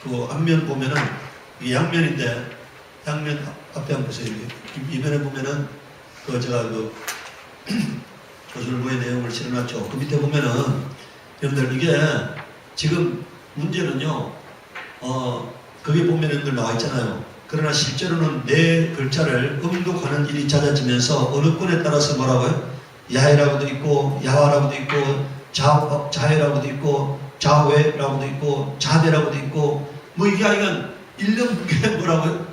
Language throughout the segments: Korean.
그 앞면 보면은 이게 양면인데 양면 앞에 한번 보세요. 이면에 보면은 그 제가 그 조술부의 내용을 실어놨죠. 그 밑에 보면은 여러분들 이게 지금 문제는요. 그게 보면 여러분들 나와 있잖아요. 그러나 실제로는 내 글자를 음독하는 일이 잦아지면서 어느 권에 따라서 뭐라고요? 야해라고도 있고 야화라고도 있고 자해라고도 있고 자외라고도 있고 자대라고도 있고 뭐 이게 하여간 일념분계 뭐라고요?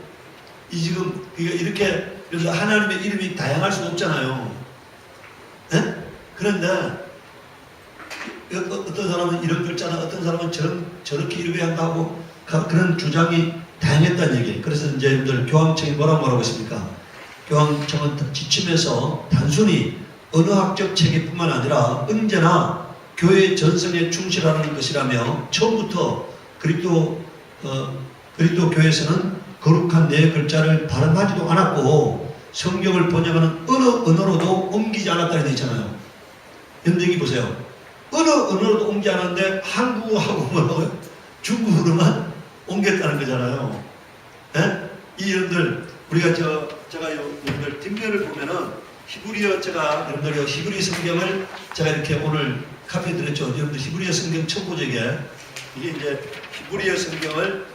이 지금 이렇게 그래서 하나님의 이름이 다양할 수가 없잖아요. 네? 그런데 어떤 사람은 이런 글자나 어떤 사람은 저렇게 읽어야 한다고 그런 주장이 다양했다는 얘기예요. 그래서 이제 여러분들 교황청이 뭐라고 있습니까? 교황청은 지침에서 단순히 언어학적 체계뿐만 아니라 언제나 교회 전성에 충실하는 것이라며 처음부터 그리스도 교회에서는 거룩한 내 글자를 발음하지도 않았고 성경을 번역하는 어느 언어로도 옮기지 않았다고 되어 있잖아요. 여러분들 여기 보세요. 어느 언어로도 옮기지 않았는데 한국어하고 뭐라고요? 중국어로만 옮겼다는 거잖아요. 네? 이 여러분들 우리가 제가 여러분들 뒷면을 보면은 히브리어 제가 여러분들 히브리 성경을 제가 이렇게 오늘 카피해 드렸죠. 여러분들 히브리어 성경 첫 보적에 이게 이제 히브리어 성경을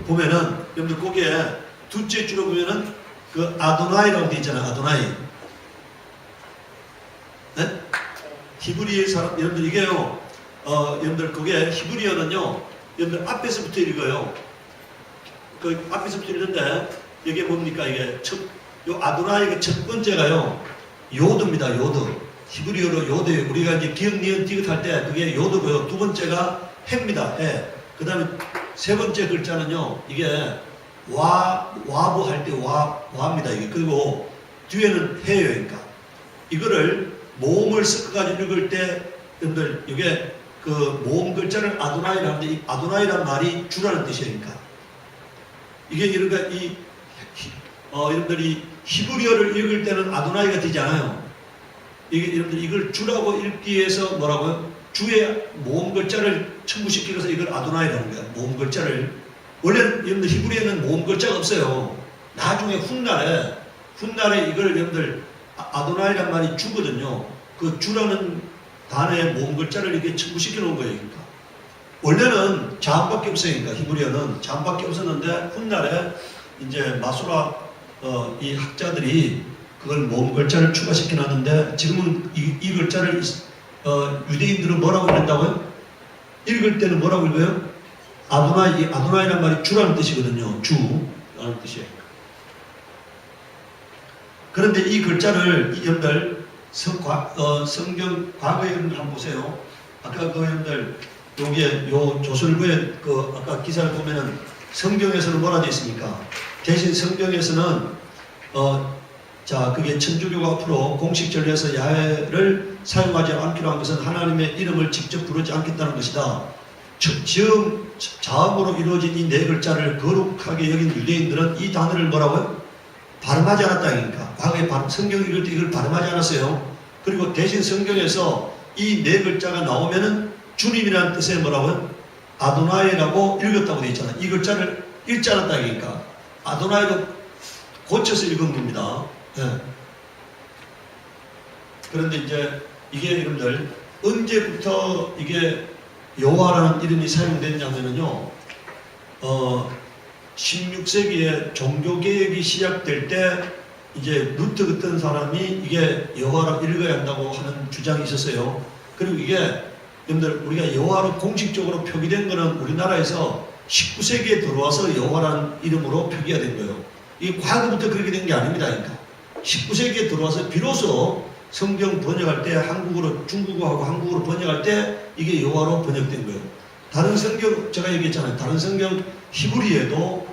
보면은 여러분들 거기에 둘째 줄로 보면은 그 아도나이라고 되어 있잖아요. 아도나이. 네? 히브리 사람 여러분들 이게요. 여러분들 그게 히브리어는요. 여러분들 앞에서부터 읽어요. 그 앞에서부터 읽는데 이게 뭡니까 이게 요 아도나이가 첫 번째가요. 요드입니다. 요드. 히브리어로 요드예요. 우리가 이제 기억, 니은, 디귿 할 때 그게 요드고요. 두 번째가 해입니다. 해. 그 다음에 세 번째 글자는요. 이게 와부 할 때 와입니다. 이게. 그리고 뒤에는 해예요. 그러니까. 이거를 모음을 섞어가지고 읽을 때 여러분들 이게 그 모음 글자를 아도나이라 하는데 이 아도나이란 말이 주라는 뜻이에요. 그러니까. 이게 그러니까 여러분들이 히브리어를 읽을 때는 아도나이가 되지 않아요. 이게 여러분들 이걸 주라고 읽기 위해서 뭐라고요? 주의 모음 글자를 첨부시키면서 이걸 아도나이라는 거야. 모음 글자를. 원래는 여러분들 히브리어는 모음 글자가 없어요. 나중에 훗날에 이걸 여러분들 아도나이란 말이 주거든요. 그 주라는 단어의 모음 글자를 이렇게 첨부시켜 놓은 거예요. 그러니까. 원래는 자음밖에 없어요. 그러니까 히브리어는 자음밖에 없었는데 훗날에 이제 마소라 이 학자들이 그걸 모음 글자를 추가시켜 놨는데 지금은 이 글자를 유대인들은 뭐라고 읽는다고요? 읽을 때는 뭐라고 읽어요? 아도나이란 말이 주라는 뜻이거든요. 주라는 뜻이에요. 그런데 이 글자를 여러분들 성경 과거에 한번 보세요. 아까 그 여러분들 여기에 요 조선부의 그 아까 기사를 보면은 성경에서는 뭐라 되어 있습니까? 대신 성경에서는 자 그게 천주교가 앞으로 공식 전례에서 야훼를 사용하지 않기로 한 것은 하나님의 이름을 직접 부르지 않겠다는 것이다. 즉 자음으로 이루어진 이 네 글자를 거룩하게 여긴 유대인들은 이 단어를 뭐라고요? 발음하지 않았다니까. 과거에 성경 읽을 때 이걸 발음하지 않았어요. 그리고 대신 성경에서 이 네 글자가 나오면은 주님이라는 뜻의 뭐라고요? 아도나이라고 읽었다고 되어 있잖아요. 이 글자를 읽지 않았다니까. 아도나이로 고쳐서 읽은 겁니다. 네. 그런데 이제 이게 여러분들 언제부터 이게 여호와라는 이름이 사용됐냐면요. 16세기에 종교개혁이 시작될 때 이제 루트 같은 사람이 이게 여호와로 읽어야 한다고 하는 주장이 있었어요. 그리고 이게 여러분들 우리가 여호와로 공식적으로 표기된 거는 우리나라에서 19세기에 들어와서 여호와라는 이름으로 표기가 된 거예요. 이게 과거부터 그렇게 된 게 아닙니다. 그러니까 19세기에 들어와서 비로소 성경 번역할 때 한국어로 중국어하고 한국어로 번역할 때 이게 여호와로 번역된 거예요. 다른 성경 제가 얘기했잖아요. 다른 성경 히브리에도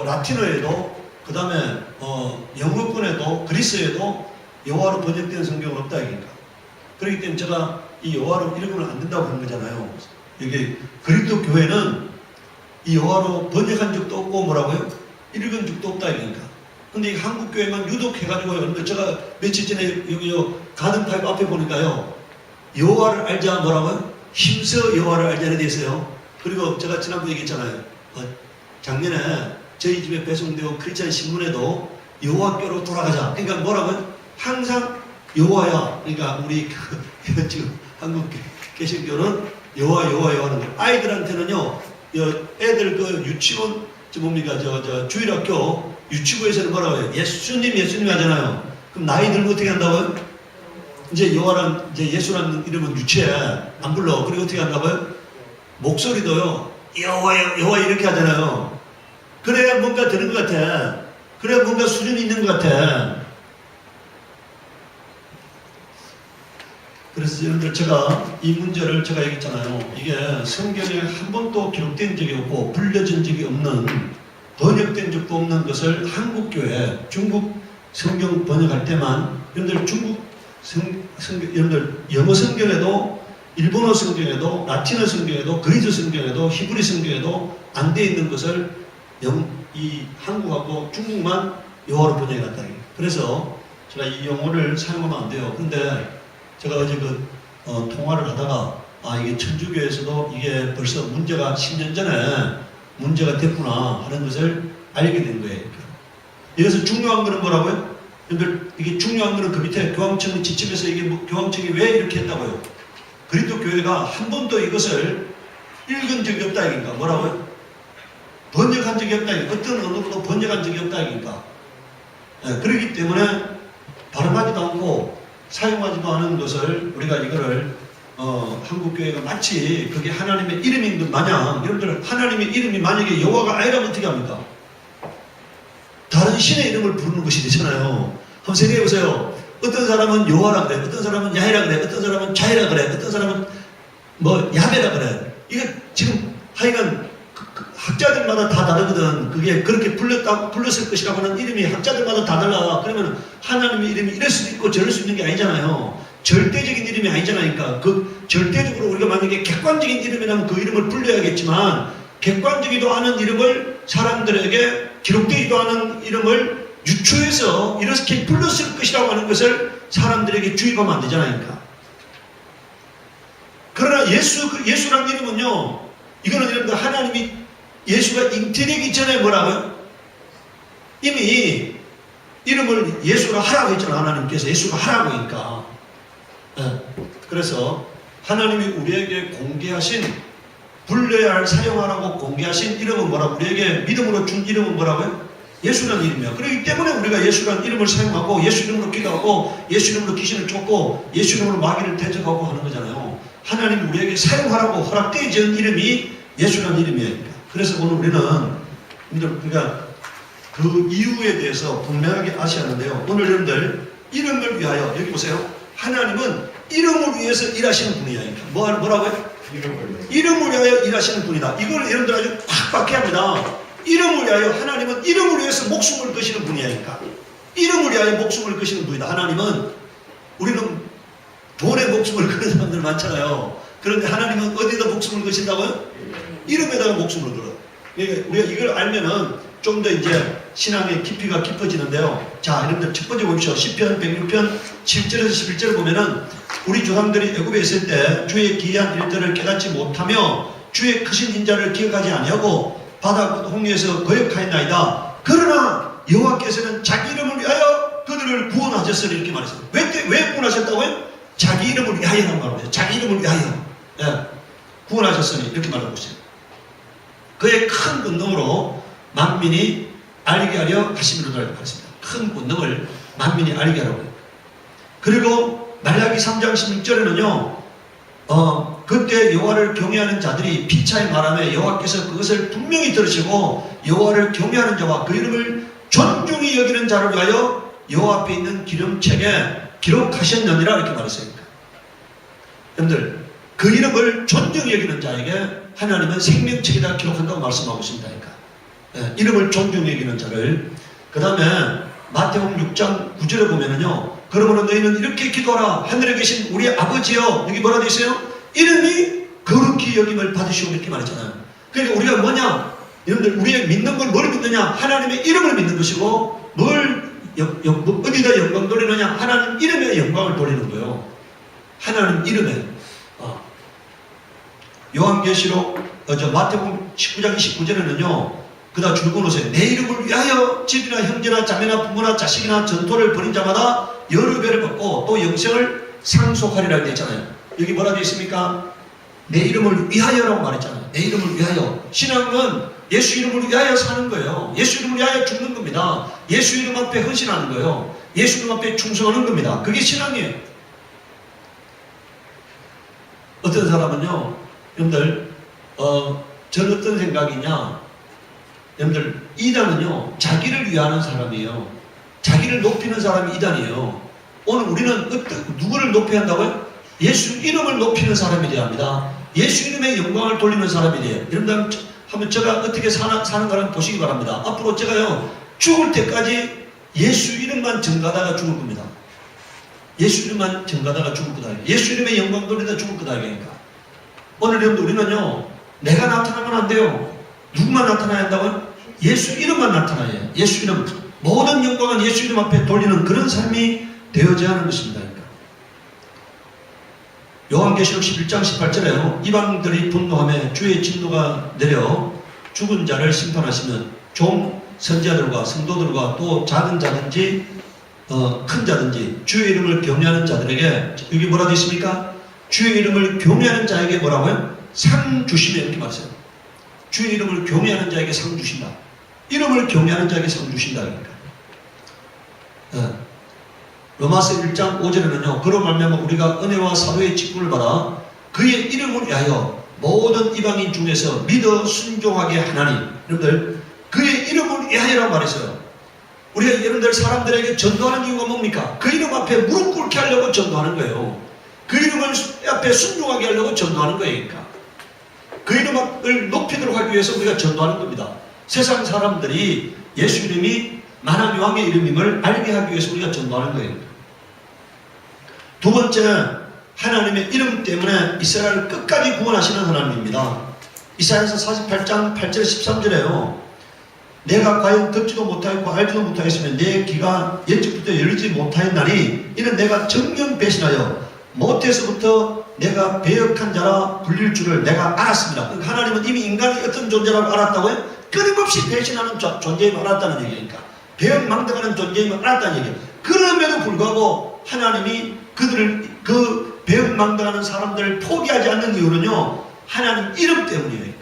라틴어에도 그 다음에 영어권에도 그리스에도 여호와로 번역된 성경은 없다 이니까. 그렇기 때문에 제가 이 여호와로 읽으면 안 된다고 하는 거잖아요. 이게 그리스도 교회는 이 여호와로 번역한 적도 없고 뭐라고요? 읽은 적도 없다 이니까. 근데 이 한국 교회만 유독 해가지고요. 그런데 제가 며칠 전에 여기 가든파이브 앞에 보니까요. 여호와를 알자 뭐라고요? 힘써 여호와를 알자는 데 있어요. 그리고 제가 지난번에 얘기했잖아요. 작년에 저희 집에 배송되고 크리스찬 신문에도 여호와께로 돌아가자. 그러니까 뭐라고요? 항상 여호와야. 그러니까 우리 지금 한국 개신교는 여호와는 거예요. 아이들한테는요, 애들 그 유치원, 뭡니까, 주일학교 유치부에서는 뭐라고 해요? 예수님 하잖아요. 그럼 나이 들면 어떻게 한다고요? 이제 여호와란, 이제 예수라는 이름은 유치해. 안 불러. 그리고 어떻게 한다고요? 목소리도요, 여호와 이렇게 하잖아요. 그래야 뭔가 되는 것 같아. 그래야 뭔가 수준이 있는 것 같아. 그래서 여러분들 제가 이 문제를 제가 얘기했잖아요. 이게 성경에 한 번도 기록된 적이 없고 불려진 적이 없는, 번역된 적도 없는 것을 한국교회 중국 성경 번역할 때만, 여러분들 중국 여러분들 영어 성경에도, 일본어 성경에도, 라틴어 성경에도, 그리스 성경에도, 히브리 성경에도 안 돼 있는 것을 이 한국하고 중국만 영어로 번역해놨다. 그래서 제가 이 용어를 사용하면 안 돼요. 그런데 제가 어제 통화를 하다가, 이게 천주교에서도 이게 벌써 문제가 10년 전에 문제가 됐구나 하는 것을 알게 된 거예요. 여기서 중요한 거는 뭐라고요? 여러분들, 이게 중요한 거는 그 밑에 교황청 지침에서 이게 교황청이 왜 이렇게 했다고요? 그리스도 교회가 한 번도 이것을 읽은 적이 없다 이니까. 뭐라고요? 번역한 적이 없다 이니까. 어떤 언어로도 번역한 적이 없다 이니까. 그렇기 때문에 발음하지도 않고 사용하지도 않은 것을 우리가 이거를 한국교회가 마치 그게 하나님의 이름인 것 마냥, 여러분들 하나님의 이름이 만약에 여호와가 아니라면 어떻게 합니까? 다른 신의 이름을 부르는 것이 되잖아요. 한번 생각해 보세요. 어떤 사람은 여호와라 그래, 어떤 사람은 야훼라 그래, 어떤 사람은 자훼라 그래, 어떤 사람은 뭐 야베라 그래. 이게 지금 하여간 학자들마다 다 다르거든. 그게 그렇게 불렀을 것이라고 하는 이름이 학자들마다 다 달라. 그러면 하나님의 이름이 이럴 수도 있고 저럴 수 있는 게 아니잖아요. 절대적인 이름이 아니잖아요. 그 절대적으로 우리가 만약에 객관적인 이름이라면 그 이름을 불러야겠지만, 객관적이도 않은 이름을 사람들에게, 기록되지도 않은 이름을 유추해서 이렇게 불렀을 것이라고 하는 것을 사람들에게 주입하면 안 되잖아요. 그러나 예수란 이름은요, 이거는 여러분들 하나님이, 예수가 잉태되기 전에 뭐라고요? 이미 이름을 예수가 하라고 했잖아. 하나님께서 예수가 하라고 하니까. 그래서 하나님이 우리에게 공개하신, 불러야 할, 사용하라고 공개하신 이름은 뭐라고? 우리에게 믿음으로 준 이름은 뭐라고요? 예수라는 이름이야. 그렇기 때문에 우리가 예수라는 이름을 사용하고, 예수 이름으로 기도하고, 예수 이름으로 귀신을 쫓고, 예수 이름으로 마귀를 대적하고 하는 거잖아요. 하나님 우리에게 사용하라고 허락되어진 이름이 예수라는 이름이에요. 그래서 오늘 우리는, 그러니까 그 이유에 대해서 분명하게 아셔야 하는데요. 오늘 여러분들, 이름을 위하여, 여기 보세요. 하나님은 이름을 위해서 일하시는 분이야. 뭐라고요? 이름을 위하여 일하시는 분이다. 이걸 여러분들 아주 팍 박혀야 합니다. 이름을 위하여, 하나님은 이름을 위해서 목숨을 거시는 분이니까. 이름을 위하여 목숨을 거시는 분이다. 하나님은, 우리는 돈에 목숨을 거는 사람들 많잖아요. 그런데 하나님은 어디다 목숨을 거신다고요? 이름에다가 목숨을 걸어. 그러니까 우리가 이걸 알면은 좀 더 이제 신앙의 깊이가 깊어지는데요. 자, 여러분들 첫 번째 보십시오. 시편 106편 7절에서 11절을 보면은, 우리 조상들이 애굽에 있을 때 주의 기이한 일들을 깨닫지 못하며 주의 크신 인자를 기억하지 아니하고 바다 홍해에서 거역하였나이다. 그러나 여호와께서는 자기 이름을 위하여 그들을 구원하셨으니, 이렇게 말했어요. 왜 구원하셨다고요? 자기 이름을 위하여라고 말합니다. 자기 이름을 위하여. 구원하셨으니, 이렇게 말하고 있어요. 그의 큰 권능으로 만민이 알게 하려 하심이로다 했습니다. 큰 권능을 만민이 알게 하라고. 그리고 말라기 3장 16절에는요, 그때 여호와를 경외하는 자들이 피차의 말함에 여호와께서 그것을 분명히 들으시고 여호와를 경외하는 자와 그 이름을 존중히 여기는 자를 위하여 여호와 앞에 있는 기름책에 기록하셨느니라, 이렇게 말했어요. 여러분들, 그 이름을 존중히 여기는 자에게 하나님은 생명책에다 기록한다고 말씀하고 있습니다. 이름을 존중히 여기는 자를. 그 다음에 마태복음 6장 9절에 보면은요, 그러므로 너희는 이렇게 기도하라. 하늘에 계신 우리 아버지여, 여기 뭐라 되어 있어요? 이름이 거룩히 여김을 받으시오, 이렇게 말했잖아요. 그러니까 우리가 뭐냐? 여러분들, 우리의 믿는 걸 뭘 믿느냐? 하나님의 이름을 믿는 것이고, 어디다 영광 돌리느냐? 하나님 이름에 영광을 돌리는 거예요. 하나님 이름에. 요한계시록 마태복음 19장 29절에는요. 그다 줄고 놓으세요. 내 이름을 위하여 집이나 형제나 자매나 부모나 자식이나 전토를 벌인 자마다 여러 배를 받고 또 영생을 상속하리라 되어 있잖아요. 여기 뭐라 되어 있습니까? 내 이름을 위하여라고 말했잖아요. 내 이름을 위하여. 신앙은 예수 이름을 위하여 사는 거예요. 예수 이름을 위하여 죽는 겁니다. 예수 이름 앞에 헌신하는 거예요. 예수 이름 앞에 충성하는 겁니다. 그게 신앙이에요. 어떤 사람은요, 여러분들, 저는 어떤 생각이냐, 여러분들, 이단은요, 자기를 위하는 사람이에요. 자기를 높이는 사람이 이단이에요. 오늘 우리는 누구를 높여야 한다고요? 예수 이름을 높이는 사람이 되어야 합니다. 예수 이름의 영광을 돌리는 사람이 돼요. 여러분들, 한번 제가 어떻게 사는가 한번 보시기 바랍니다. 앞으로 제가요, 죽을 때까지 예수 이름만 전가다가 죽을 겁니다. 예수 이름만 전가다가 죽을 거다. 예수 이름의 영광 돌리다 죽을 거다. 그러니까. 오늘 여러분들 우리는요, 내가 나타나면 안 돼요. 누구만 나타나야 한다고요? 예수 이름만 나타나야 해요. 예수 이름. 모든 영광은 예수 이름 앞에 돌리는 그런 삶이 되어져야 하는 것입니다. 그러니까. 요한계시록 11장 18절에요. 이방들이 분노하며 주의 진노가 내려 죽은 자를 심판하시면 종 선지자들과 성도들과 또 작은 자든지 큰 자든지 주의 이름을 경외하는 자들에게 여기 뭐라 되어 있습니까? 주의 이름을 경외하는 자에게 뭐라고요? 상 주시며 이렇게 말했어요. 주의 이름을 경외하는 자에게 상 주신다. 이름을 경외하는 자에게 상 주신다. 그러니까. 로마서 1장 5절에는요. 그로 말미암아 우리가 은혜와 사도의 직분을 받아 그의 이름을 위하여 모든 이방인 중에서 믿어 순종하게 하나니. 여러분들 그의 이름을 위하여라고 말했어요. 우리가 여러분들 사람들에게 전도하는 이유가 뭡니까? 그 이름 앞에 무릎 꿇게 하려고 전도하는 거예요. 그 이름을 앞에 순종하게 하려고 전도하는 거예요. 그러니까. 그 이름을 높이도록 하기 위해서 우리가 전도하는 겁니다. 세상 사람들이 예수 이름이 만왕 왕의 이름임을 알게 하기 위해서 우리가 전도하는 거예요. 두 번째는 하나님의 이름 때문에 이스라엘을 끝까지 구원하시는 하나님입니다. 이사야서 48장 8절 13절에요. 내가 과연 듣지도 못하였고 알지도 못하였으면 내 귀가 옛적부터 열리지 못하였나니 이는 내가 정녕 배신하여 모태에서부터 내가 배역한 자라 불릴 줄을 내가 알았습니다. 그러니까 하나님은 이미 인간이 어떤 존재라고 알았다고요? 끊임없이 배신하는 존재임을 알았다는 얘기니까. 배역망덕하는 존재임을 알았다는 얘기예요. 그럼에도 불구하고 하나님이 그 배역망덕하는 사람들을 포기하지 않는 이유는요, 하나님 이름 때문이에요.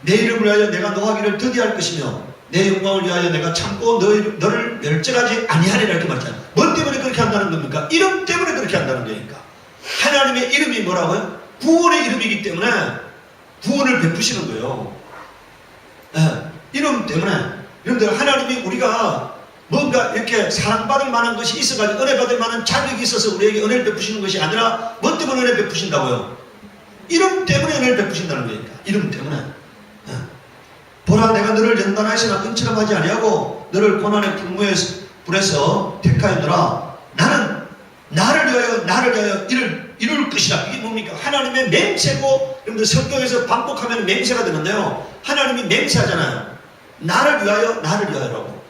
내 이름을 위하여 내가 노하기를 더디할 것이며 내 영광을 위하여 내가 참고 너를 멸절하지 아니하리라 이렇게 말했잖아요. 뭐 때문에 그렇게 한다는 겁니까? 이름 때문에 그렇게 한다는 거니까. 하나님의 이름이 뭐라고요? 구원의 이름이기 때문에 구원을 베푸시는 거예요. 이름 때문에. 여러분들 하나님이 우리가 뭔가 이렇게 사랑받을 만한 것이 있어가지고 은혜받을 만한 자격이 있어서 우리에게 은혜를 베푸시는 것이 아니라 뭐 때문에 은혜를 베푸신다고요? 이름 때문에 은혜를 베푸신다는 거니까. 이름 때문에. 보라 내가 너를 연단하였으나 은처럼 하지 아니하고 너를 고난의 불에서 택하였노라. 나는 나를 위하여 이룰 것이라. 이게 뭡니까? 하나님의 맹세고, 여러분들 성경에서 반복하면 맹세가 되는데요, 하나님이 맹세하잖아요. 나를 위하여라고.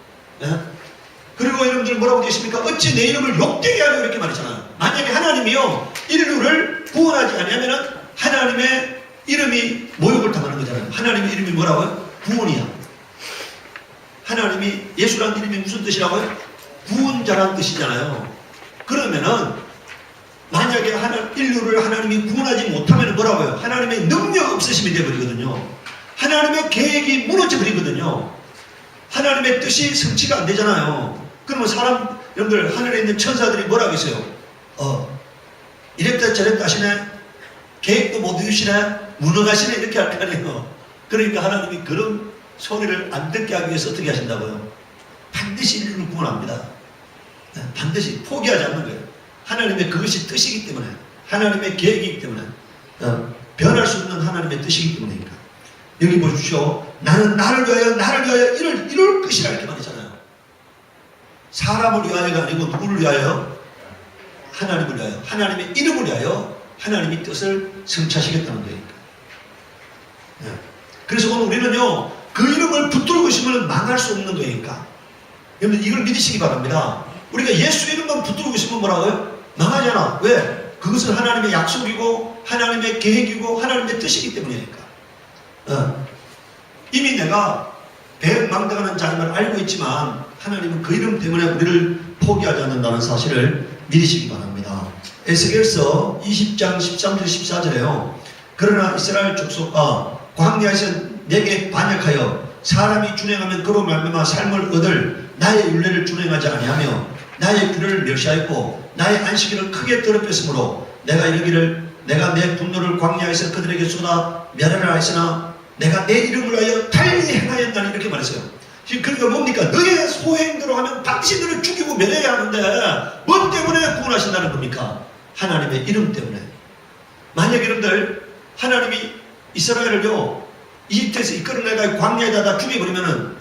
그리고 여러분들 뭐라고 되어 있습니까? 어찌 내 이름을 욕되게 하려 이렇게 말했잖아요. 만약에 하나님이요 인류를 구원하지 않으면 하나님의 이름이 모욕을 당하는 거잖아요. 하나님의 이름이 뭐라고요? 구원이야. 하나님이 예수라는 이름이 무슨 뜻이라고요? 구원자라는 뜻이잖아요. 그러면은 만약에 인류를 하나님이 구원하지 못하면 뭐라고요? 하나님의 능력 없으심이 되어버리거든요. 하나님의 계획이 무너져 버리거든요. 하나님의 뜻이 성취가 안 되잖아요. 그러면 여러분들 하늘에 있는 천사들이 뭐라고 했어요? 이랬다 저랬다 하시네, 계획도 못 이루시네, 무능하시네 이렇게 할 거 아니에요. 그러니까 하나님이 그런 소리를 안 듣게 하기 위해서 어떻게 하신다고요? 반드시 인류를 구원합니다. 반드시 포기하지 않는 거예요. 하나님의 그것이 뜻이기 때문에, 하나님의 계획이기 때문에, 변할 수 없는 하나님의 뜻이기 때문이니까. 여기 보십시오. 나는 나를 위하여 이룰 것이라 이렇게 말했잖아요. 사람을 위하여가 아니고 누구를 위하여? 하나님을 위하여, 하나님의 이름을 위하여 하나님이 뜻을 성취하시겠다는 거니까. 그래서 오늘 우리는요, 그 이름을 붙들고 있으면 망할 수 없는 거니까. 여러분 이걸 믿으시기 바랍니다. 우리가 예수 이름만 붙들고 있으면 뭐라고요? 망하잖아. 왜? 그 그것은 하나님의 약속이고 하나님의 계획이고 하나님의 뜻이기 때문이니까. 이미 내가 배은망덕하는 자임을 알고 있지만 하나님은 그 이름 때문에 우리를 포기하지 않는다는 사실을 믿으시기 바랍니다. 에스겔서 20장 13절 14절에요. 그러나 이스라엘 족속아 광야에서 내게 반역하여 사람이 준행하면 그로 말미암아 삶을 얻을 나의 율례를 준행하지 아니하며 나의 규례를 멸시하였고 나의 안식일을 크게 더럽혔으므로 내가 이르기를 내가 내 분노를 광야에서 그들에게 쏟아 멸하라 했으나 내가 내 이름을 하여 달리 행하였다니 이렇게 말했어요. 지금 그러니까 뭡니까? 너의 소행대로 하면 반드시 너를 죽이고 멸해야 하는데 뭐 때문에 구원하신다는 겁니까? 하나님의 이름 때문에. 만약 여러분들 하나님이 이스라엘을요 이집트에서 이끌어내가 광야에다 다 죽여버리면은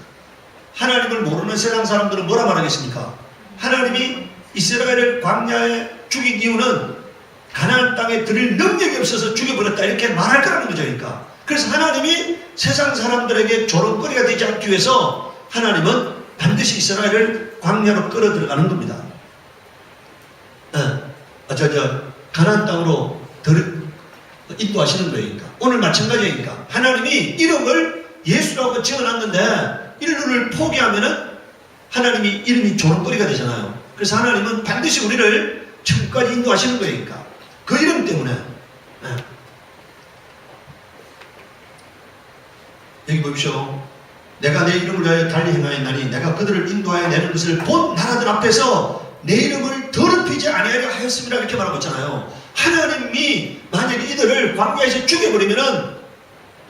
하나님을 모르는 세상 사람들은 뭐라 말하겠습니까? 하나님이 이스라엘을 광야에 죽인 이유는 가나안 땅에 들일 능력이 없어서 죽여버렸다 이렇게 말할 거라는 거죠. 그러니까. 그래서 하나님이 세상 사람들에게 조롱거리가 되지 않기 위해서 하나님은 반드시 이스라엘을 광야로 끌어 들어가는 겁니다. 가나안 땅으로 인도하시는 거니까. 오늘 마찬가지니까. 하나님이 이름을 예수라고 지어놨는데 이름을 포기하면은 하나님이 이름이 조롱거리가 되잖아요. 그래서 하나님은 반드시 우리를 천국까지 인도하시는 거니까. 그 이름 때문에. 여기 보십시오. 내가 내 이름을 위하여 달리 행하였나니 내가 그들을 인도하여 내는 것을 본 나라들 앞에서 내 이름을 더럽히지 아니하려 하였습니다. 이렇게 말하고 있잖아요. 하나님이 만약에 이들을 광야에서 죽여버리면은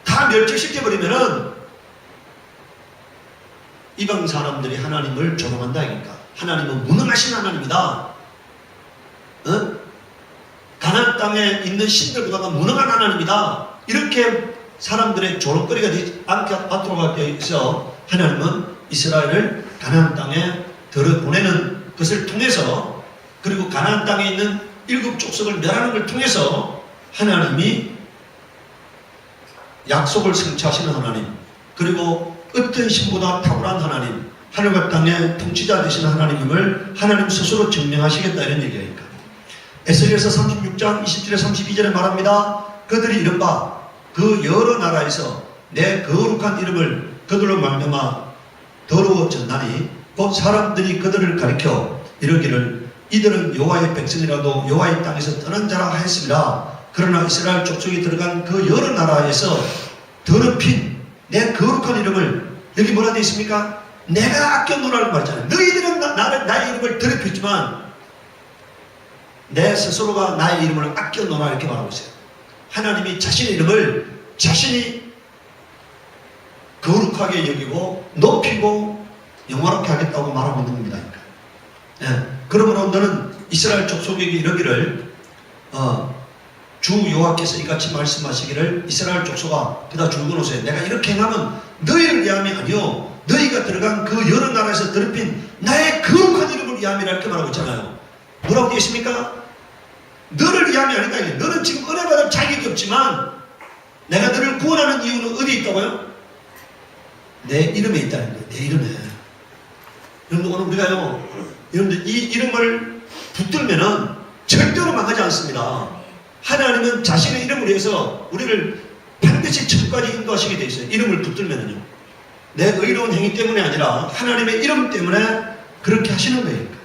다 멸절시켜버리면은 이방 사람들이 하나님을 조롱한다 하니까. 하나님은 무능하신 하나님이다. 가나안 땅에 있는 신들보다 무능한 하나님이다. 이렇게 사람들의 조롱거리가 되지 않게 받도록 하기 위해서 하나님은 이스라엘을 가나안 땅에 들어보내는 것을 통해서 그리고 가나안 땅에 있는 일곱 족속을 멸하는 걸 통해서 하나님이 약속을 성취하시는 하나님 그리고 어떤 신보다 탁월한 하나님 하늘과 땅의 통치자 되시는 하나님임을 하나님 스스로 증명하시겠다 이런 얘기니까. 에스겔서 36장 20절에 32절에 말합니다. 그들이 이른바 그 여러 나라에서 내 거룩한 이름을 그들로 말미암아 더러워졌나니 곧 사람들이 그들을 가리켜 이르기를 이들은 여호와의 백성이라도 여호와의 땅에서 떠난 자라 하였습니다. 그러나 이스라엘 족속이 들어간 그 여러 나라에서 더럽힌 내 거룩한 이름을 여기 뭐라 되어 있습니까? 내가 아껴놓으라고 말했잖아요. 너희들은 나의 이름을 더럽혔지만 내 스스로가 나의 이름을 아껴놓으라 이렇게 말하고 있어요. 하나님이 자신의 이름을 자신이 거룩하게 여기고 높이고 영화롭게 하겠다고 말하고 있는 겁니다. 그러므로 너는 이스라엘 족속에게 이르기를 주 여호와께서 이같이 말씀하시기를 이스라엘 족속아 그다 줄거놓으세요. 내가 이렇게 행하면 너희를 위함이 아니요 너희가 들어간 그 여러 나라에서 더럽힌 나의 거룩한 이름을 위함이라 이렇게 말하고 있잖아요. 뭐라고 되어 있습니까? 너를 위함이 아니다. 너는 지금 은혜 받을 자격이 없지만 내가 너를 구원하는 이유는 어디에 있다고요? 내 이름에 있다는 거예요. 내 이름에. 여러분들 오늘 우리가요 여러분들 이 이름을 붙들면은 절대로 망하지 않습니다. 하나님은 자신의 이름을 위해서 우리를 반드시 천국까지 인도하시게 되어 있어요. 이름을 붙들면은요. 내 의로운 행위 때문에 아니라 하나님의 이름 때문에 그렇게 하시는 거예요.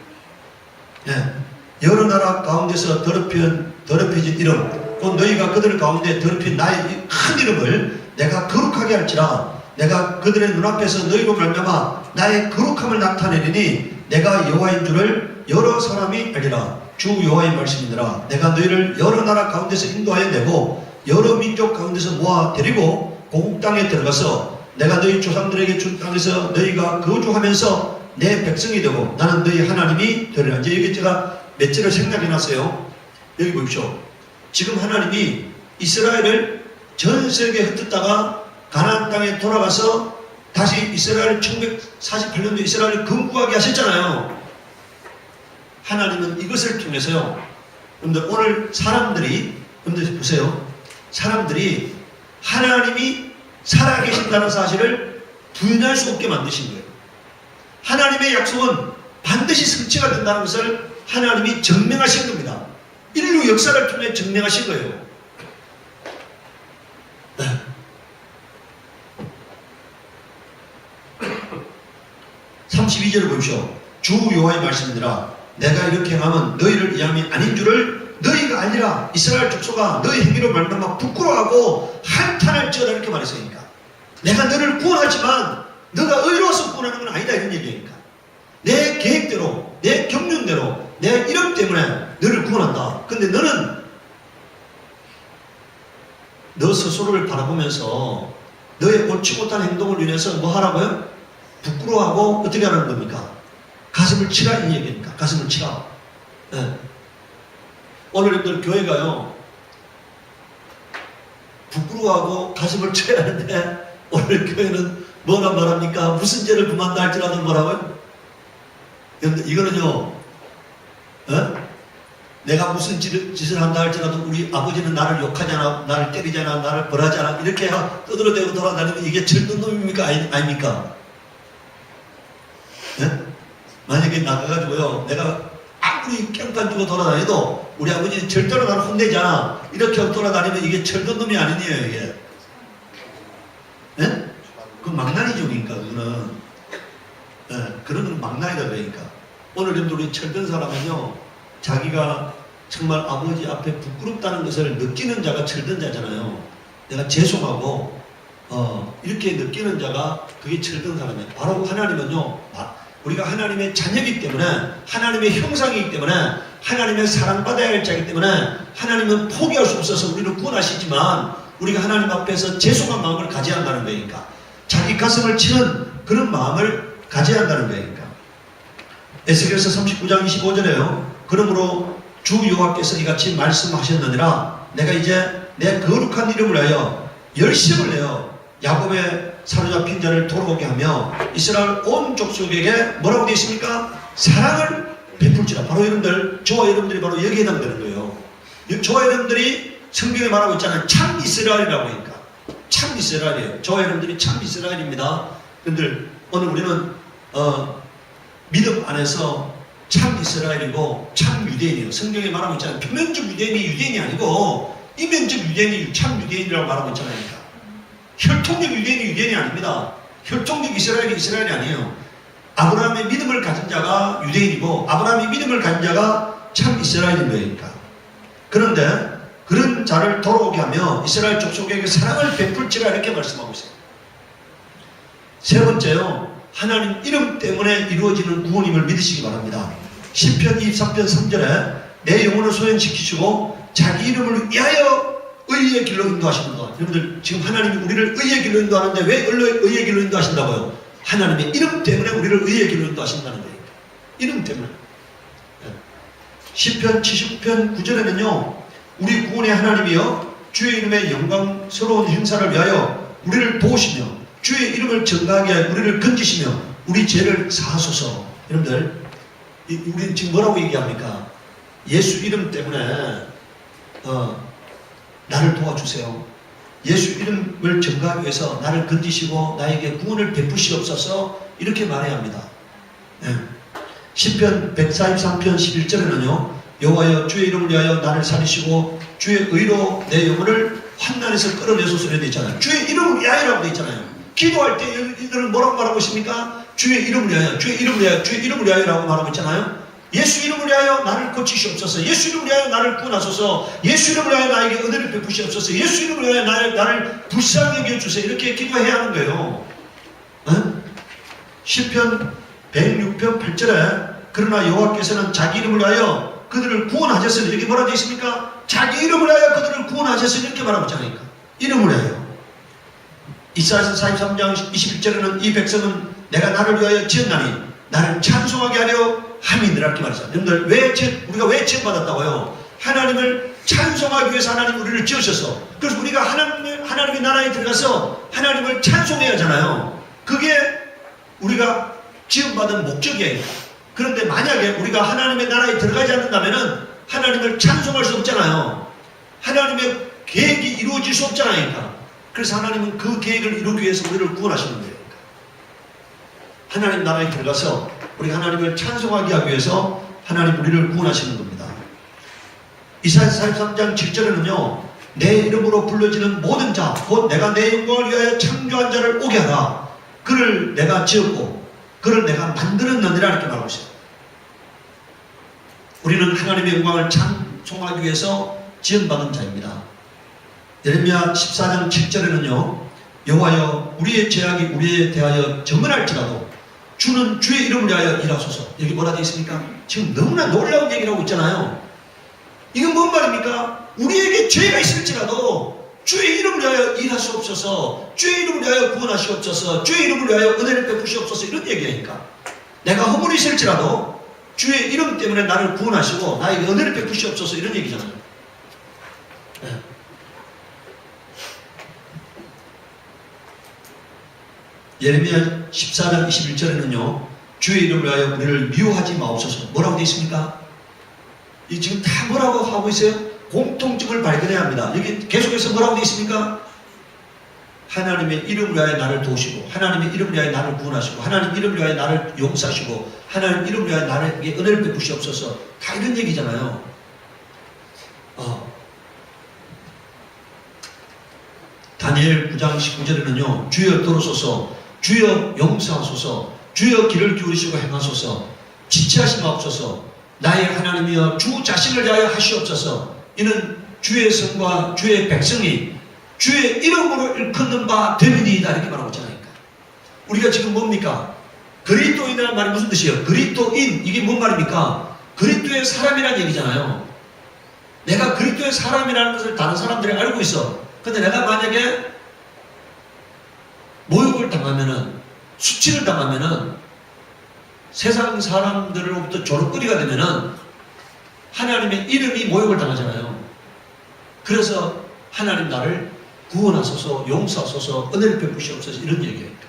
여러 나라 가운데서 더럽혀진 이름 또 너희가 그들 가운데 더럽힌 나의 큰 이름을 내가 거룩하게 할지라 내가 그들의 눈앞에서 너희로 말미암아 나의 거룩함을 나타내리니 내가 여호와인 줄을 여러 사람이 알리라. 주 여호와의 말씀이니라. 내가 너희를 여러 나라 가운데서 인도하여 내고 여러 민족 가운데서 모아 데리고 고국 땅에 들어가서 내가 너희 조상들에게 준 땅에서 너희가 거주하면서 내 백성이 되고 나는 너희 하나님이 되리라. 이제 여기 제가 몇 절을 생각해 놨어요. 여기 보십시오. 지금 하나님이 이스라엘을 전 세계에 흩었다가 가나안 땅에 돌아가서 다시 이스라엘 1948년도 이스라엘을 건국하게 하셨잖아요. 하나님은 이것을 통해서요. 여러분들 오늘 사람들이 여러분들 보세요. 사람들이 하나님이 살아계신다는 사실을 부인할 수 없게 만드신 거예요. 하나님의 약속은 반드시 성취가 된다는 것을 하나님이 증명하신 겁니다. 인류 역사를 통해 증명하신 거예요. 네. 32절을 보십시오. 주 여호와의 말씀이니라. 내가 이렇게 행하면 너희를 위함이 아닌 줄을 너희가 알리라. 이스라엘 족속아 너희 행위로 말미암아 부끄러워하고 한탄할지어다 이렇게 말했으니까 내가 너를 구원하지만 너가 의로워서 구원하는 건 아니다 이런 얘기니까 내 계획대로 내 경륜대로 내 이름 때문에 너를 구원한다. 근데 너는 너 스스로를 바라보면서 너의 옳지 못한 행동을 인해서 뭐 하라고요? 부끄러워하고 어떻게 하는 겁니까? 가슴을 치라 이 얘기니까 가슴을 치라. 네. 오늘 여러분들 교회 가요 부끄러워하고 가슴을 쳐야 하는데 오늘 교회는 뭐라 말합니까? 무슨 죄를 범한다 할지라도 뭐라고요? 여러분들 이거는요 내가 무슨 짓을 한다 할지라도 우리 아버지는 나를 욕하잖아 나를 때리잖아 나를 벌하잖아 이렇게 떠들어대고 돌아다니면 이게 철든 놈입니까? 아닙니까? 네? 만약에 나가가지고요 내가 아무리 깽판 주고 돌아다녀도 우리 아버지 절대로 나를 혼내지 않아 이렇게 돌아다니면 이게 철든 놈이 아니에요 이게. 네? 그 망나니죠 그러니까 그거는. 네, 그런 건 망나니다 그러니까. 오늘 우리 철든 사람은요 자기가 정말 아버지 앞에 부끄럽다는 것을 느끼는 자가 철든 자잖아요. 내가 죄송하고 이렇게 느끼는 자가 그게 철든 사람이에요. 바로 하나님은요 우리가 하나님의 자녀이기 때문에 하나님의 형상이기 때문에 하나님의 사랑받아야 할 자이기 때문에 하나님은 포기할 수 없어서 우리를 구원하시지만 우리가 하나님 앞에서 죄송한 마음을 가져야 한다는 거니까 자기 가슴을 치는 그런 마음을 가져야 한다는 거니까. 에스겔서 39장 25절에요 그러므로 주 여호와께서 이같이 말씀하셨느니라 내가 이제 내 거룩한 이름을 하여 열심을 내어 야곱의 사로잡힌 자를 돌아오게 하며 이스라엘 온 족속에게 뭐라고 되어 있습니까? 사랑을 베풀지라. 바로 여러분들 저와 여러분들이 바로 여기에 해당되는 거예요. 저와 여러분들이 성경에 말하고 있잖아요. 참 이스라엘이라고 하니까 참 이스라엘이에요. 저와 여러분들이 참 이스라엘입니다. 여러분들 오늘 우리는 믿음 안에서 참 이스라엘이고 참 유대인이에요. 성경에 말하고 있잖아요. 표면적 유대인이 유대인이 아니고 이면적 유대인이 참 유대인이라고 말하고 있잖아요. 혈통적 유대인이 유대인이 아닙니다. 혈통적 이스라엘이 이스라엘이 아니에요. 아브라함의 믿음을 가진 자가 유대인이고 아브라함의 믿음을 가진 자가 참 이스라엘인 거니까. 그런데 그런 자를 돌아오게 하며 이스라엘 족속에게 사랑을 베풀지라 이렇게 말씀하고 있어요. 세 번째요. 하나님 이름 때문에 이루어지는 구원임을 믿으시기 바랍니다. 시편 23편 3절에 내 영혼을 소연시키시고 자기 이름을 위하여 의의 길로 인도하시는 것. 여러분들 지금 하나님이 우리를 의의 길로 인도하는데 왜 의의 길로 인도하신다고요? 하나님의 이름 때문에 우리를 의의 길로 인도하신다는 거예요. 이름 때문에. 시편 79편 9절에는요 우리 구원의 하나님이여 주의 이름의 영광스러운 행사를 위하여 우리를 도우시며 주의 이름을 전가하게 하여 우리를 건지시며 우리 죄를 사하소서. 여러분들 우리는 지금 뭐라고 얘기합니까? 예수 이름 때문에 나를 도와주세요. 예수 이름을 전가하기 위해서 나를 건지시고 나에게 구원을 베푸시옵소서 이렇게 말해야 합니다. 네. 시편 143편 11절에는요 여호와여 주의 이름을 위하여 나를 살리시고 주의 의로 내 영혼을 환난에서 끌어내소서 이렇게 있잖아요. 주의 이름을 위하여라고 되어 있잖아요. 기도할 때 이들은 뭐라고 말하고 있습니까? 주의 이름을 위하여 주의 이름을 위하여 주의 이름을 위하여라고 말하고 있잖아요. 예수 이름을 위하여 나를 고치시옵소서. 예수 이름을 위하여 나를 구원하소서. 예수 이름을 위하여 나에게 은혜를 베푸시옵소서. 예수 이름을 위하여 나를 불쌍히 여겨주세요. 이렇게 기도해야 하는 거예요. 시편 106편 8절에 그러나 여호와께서는 자기 이름을 위하여 그들을 구원하셨으니 이렇게 뭐라 되어 있습니까? 자기 이름을 위하여 그들을 구원하셨으니 이렇게 말하고 있잖아요. 이름을 위하여. 이사야서 43장 21절에는 이 백성은 내가 나를 위하여 지었나니 나를 찬송하게 하려 함이니라 이렇게 말했어요. 여러분들 우리가 왜 지음받았다고요? 하나님을 찬송하기 위해서 하나님 우리를 지으셔서 그래서 우리가 하나님의 나라에 들어가서 하나님을 찬송해야 하잖아요. 그게 우리가 지음받은 목적이에요. 그런데 만약에 우리가 하나님의 나라에 들어가지 않는다면 하나님을 찬송할 수 없잖아요. 하나님의 계획이 이루어질 수 없잖아요. 그래서 하나님은 그 계획을 이루기 위해서 우리를 구원하시는 거예요. 하나님 나라에 들어가서 우리 하나님을 찬송하게 하기 위해서 하나님 우리를 구원하시는 겁니다. 이사야 43장 7절에는요, 내 이름으로 불러지는 모든 자, 곧 내가 내 영광을 위하여 창조한 자를 오게 하라. 그를 내가 지었고 그를 내가 만들었느니라 이렇게 말하고 있어요. 우리는 하나님의 영광을 찬송하기 위해서 지원받은 자입니다. 예레미야 14장 7절에는요, 여호와여 우리의 죄악이 우리에 대하여 정언할지라도 주는 주의 이름을 위하여 일하소서. 여기 뭐라 되어 있습니까? 지금 너무나 놀라운 얘기를 하고 있잖아요. 이건 뭔 말입니까? 우리에게 죄가 있을지라도 주의 이름을 위하여 일하시옵소서, 주의 이름을 위하여 구원하시옵소서, 주의 이름을 위하여 은혜를 베푸시옵소서, 이런 얘기하니까 내가 허물이 있을지라도 주의 이름 때문에 나를 구원하시고 나에게 은혜를 베푸시옵소서, 이런 얘기잖아요. 네. 예레미야 14장 21절에는요 주의 이름을 위하여 우리를 미워하지 마옵소서. 뭐라고 되어 있습니까? 이 지금 다 뭐라고 하고 있어요? 공통점을 발견해야 합니다. 여기 계속해서 뭐라고 되어 있습니까? 하나님의 이름을 위하여 나를 도우시고, 하나님의 이름을 위하여 나를 구원하시고, 하나님 이름을 위하여 나를 용서하시고, 하나님 이름을 위하여 나에게 은혜를 베푸시옵소서. 다 이런 얘기잖아요. 다니엘 9장 19절에는요 주여 들으소서, 주여 용서하소서, 주여 귀를 기울이시고 행하소서, 지체하지 마옵소서, 나의 하나님이여 주 자신을 위하여 하시옵소서. 이는 주의 성과 주의 백성이 주의 이름으로 일컫는 바 되리이다 이렇게 말하고 있잖아요. 우리가 지금 뭡니까? 그리스도인이라는 말이 무슨 뜻이에요? 그리스도인, 이게 뭔 말입니까? 그리스도의 사람이라는 얘기잖아요. 내가 그리스도의 사람이라는 것을 다른 사람들이 알고 있어. 근데 내가 만약에 모욕을 당하면은, 수치를 당하면은, 세상 사람들로부터 조롱거리가 되면은 하나님의 이름이 모욕을 당하잖아요. 그래서 하나님 나를 구원하소서, 용서하소서, 은혜를 베푸시옵소서, 이런 얘기니까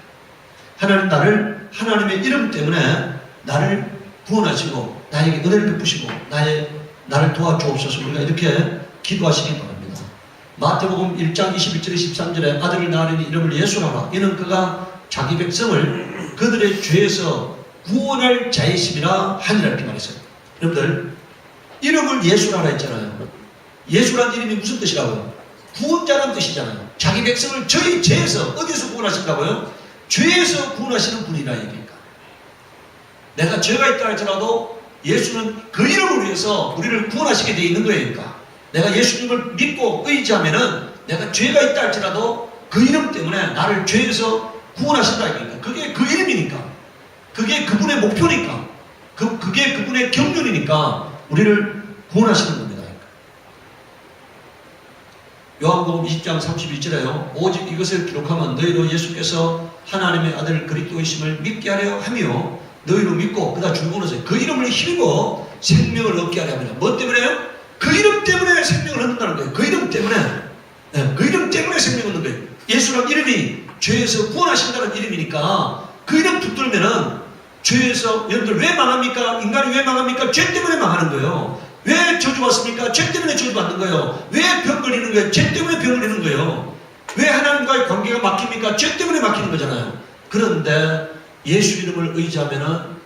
하나님 나를 하나님의 이름 때문에 나를 구원하시고 나에게 은혜를 베푸시고 나를 도와주옵소서. 우리가 이렇게 기도하시기 바랍니다. 마태복음 1장 21절에 13절에 아들을 낳으리니 이름을 예수라 하라. 이는 그가 자기 백성을 그들의 죄에서 구원할 자이심이라 하니라 이렇게 말했어요. 여러분들 이름을 예수라 하라 했잖아요. 예수란 이름이 무슨 뜻이라고요? 구원자란 뜻이잖아요. 자기 백성을 저희 죄에서 어디서 구원하신다고요? 죄에서 구원하시는 분이라 얘기니까. 내가 죄가 있다 할지라도 예수는 그 이름을 위해서 우리를 구원하시게 되어 있는 거니까. 내가 예수님을 믿고 의지하면은 내가 죄가 있다 할지라도 그 이름 때문에 나를 죄에서 구원하신다 얘기니까. 그게 그 이름이니까. 그게 그분의 목표니까. 그게 그분의 경륜이니까 우리를 구원하시는 겁니다. 요한복음 20장 31절에요. 오직 이것을 기록하면 너희로 예수께서 하나님의 아들 그리스도이심을 믿게 하려 하며 너희로 믿고 그다 줄거너서 그 이름을 힘입어 생명을 얻게 하려 합니다. 뭐 때문에요? 그 이름 때문에 생명을 얻는다는 거예요. 그 이름 때문에. 네, 그 이름 때문에 생명을 얻는 거예요. 예수란 이름이 죄에서 구원하신다는 이름이니까 그 이름 붙들면은 죄에서, 여러분들 왜 망합니까? 인간이 왜 망합니까? 죄 때문에 망하는 거예요. 왜 저주받습니까? 죄 때문에 저주받는 거예요. 왜 병 걸리는 거예요? 죄 때문에 병 걸리는 거예요. 왜 하나님과의 관계가 막힙니까? 죄 때문에 막히는 거잖아요. 그런데 예수 이름을 의지하면은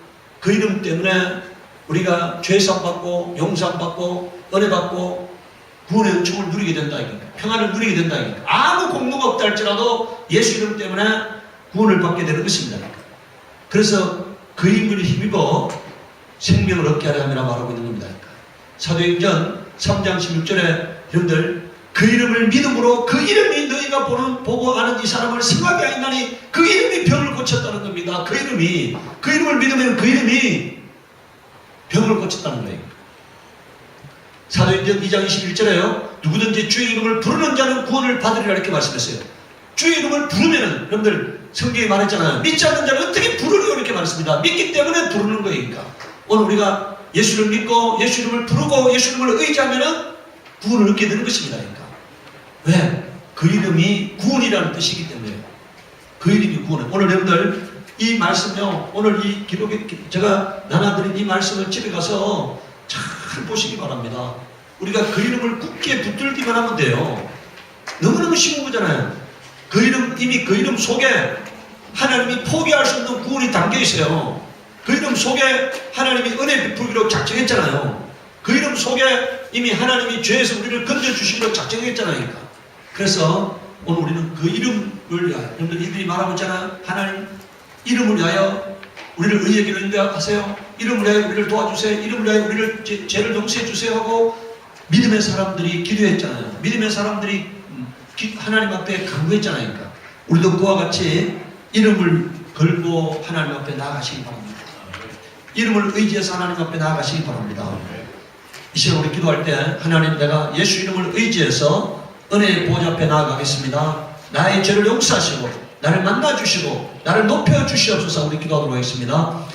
그 이름 때문에 우리가 죄사함 받고 용서함 받고 은혜 받고 구원의 은총을 누리게 된다 이겁니다. 평안을 누리게 된다 이겁니다. 아무 공로가 없다 할지라도 예수 이름 때문에 구원을 받게 되는 것입니다. 그래서 그 이름을 힘입어 생명을 얻게 하려 함이라 말하고 있는 겁니다. 사도행전 3장 16절에 여러분들 그 이름을 믿음으로 그 이름이 너희가 보고 아는 이 사람을 생각이 아니나니 그 이름이 병을 고쳤다는 겁니다. 그 이름을 믿으면 그 이름이 병을 고쳤다는 거예요. 사도행전 2장 21절에요. 누구든지 주의 이름을 부르는 자는 구원을 받으리라 이렇게 말씀했어요. 주의 이름을 부르면은 여러분들 성경에 말했잖아요. 믿지 않는 자는 어떻게 부르리요 이렇게 말했습니다. 믿기 때문에 부르는 거니까. 오늘 우리가 예수를 믿고 예수 이름을 부르고 예수 이름을 의지하면은 구원을 얻게 되는 것입니다. 그러니까. 왜? 그 이름이 구원이라는 뜻이기 때문에요. 그 이름이 구원이에요. 오늘 여러분들 이 말씀요. 오늘 이 기록에 제가 나눠드린 이 말씀을 집에 가서 잘 보시기 바랍니다. 우리가 그 이름을 굳게 붙들기만 하면 돼요. 너무너무 쉬운 거잖아요. 그 이름, 이미 그 이름 속에 하나님이 포기할 수 없는 구원이 담겨 있어요. 그 이름 속에 하나님이 은혜 베풀기로 작정했잖아요. 그 이름 속에 이미 하나님이 죄에서 우리를 건져주시기로 작정했잖아요. 그래서 오늘 우리는 그 이름을 위하여, 여러분들 이들이 말하고 있잖아요. 하나님 이름을 위하여 우리를 의의 길로 인도하세요. 이름을 위하여 우리를 도와주세요. 이름을 위하여 우리를 죄를 용서해 주세요 하고 믿음의 사람들이 기도했잖아요. 믿음의 사람들이 하나님 앞에 간구했잖아요. 우리도 그와 같이 이름을 걸고 하나님 앞에 나아가시기 바랍니다. 이름을 의지해서 하나님 앞에 나아가시기 바랍니다. 이 시간 우리 기도할 때 하나님, 내가 예수 이름을 의지해서 은혜의 보좌 앞에 나아가겠습니다. 나의 죄를 용서하시고 나를 만나주시고 나를 높여주시옵소서. 우리 기도하도록 하겠습니다.